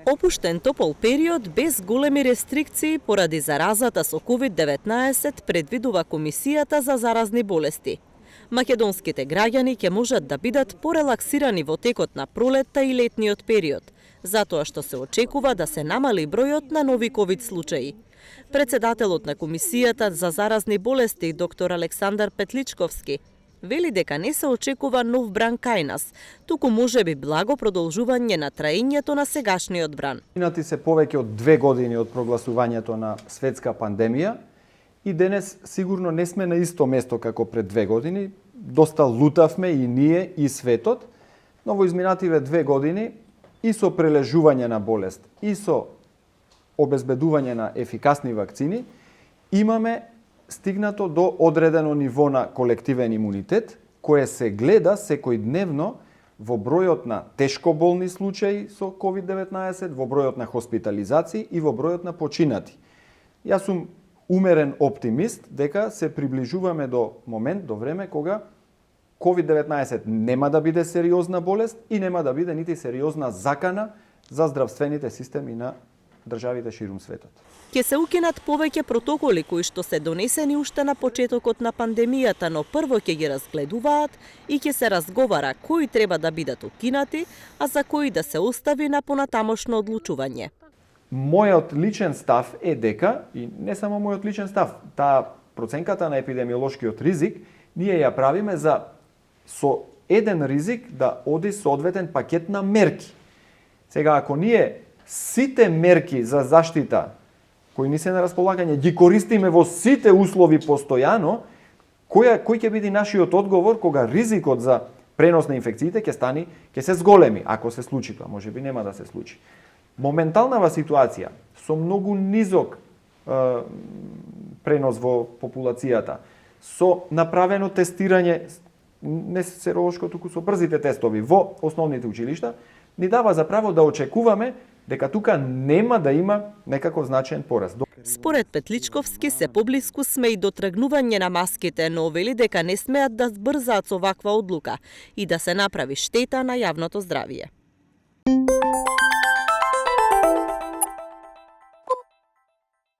Опуштен топол период без големи рестрикции поради заразата со COVID-19 предвидува Комисијата за заразни болести. Македонските граѓани ќе можат да бидат порелаксирани во текот на пролетта и летниот период, затоа што се очекува да се намали бројот на нови ковид случаи. Председателот на Комисијата за заразни болести, доктор Александар Петличковски, вели дека не се очекува нов бран кај нас, туку можеби благо продолжување на траењето на сегашниот бран. Минати се повеќе од 2 години од прогласувањето на светска пандемија и денес сигурно не сме на исто место како пред 2 години. Доста лутавме и ние и светот, но во изминативе 2 години и со прележување на болест и со обезбедување на ефикасни вакцини имаме стигнато до одредено ниво на колективен имунитет, кое се гледа секојдневно во бројот на тешко болни случаи со COVID-19, во бројот на хоспитализации и во бројот на починати. Јас сум умерен оптимист дека се приближуваме до момент, до време кога COVID-19 нема да биде сериозна болест и нема да биде нити сериозна закана за здравствените системи на државите ширум светот. Ќе се укинат повеќе протоколи кои што се донесени уште на почетокот на пандемијата, но прво ќе ги разгледуваат и ќе се разговара кои треба да бидат укинати, а за кои да се остави на понатамошно одлучување. Мојот личен став е дека, и не само мојот личен став, таа проценката на епидемиолошкиот ризик, ние ја правиме за со еден ризик да оди соодветен пакет на мерки. Сега, ако ние сите мерки за заштита кои ни се на располагање ги користиме во сите услови постојано, кој ќе биде нашиот одговор кога ризикот за пренос на инфекциите ќе се зголеми, ако се случи тоа, можеби нема да се случи. Моменталнава ситуација со многу низок пренос во популацијата, со направено тестирање не серолошко, туку со брзите тестови во основните училишта, ни дава за право да очекуваме дека тука нема да има некаков значаен пораст. Според Петличковски се поблиску сме и до тргнување на маските, но вели дека не смеат да збрзаат со ваква одлука и да се направи штета на јавното здравје.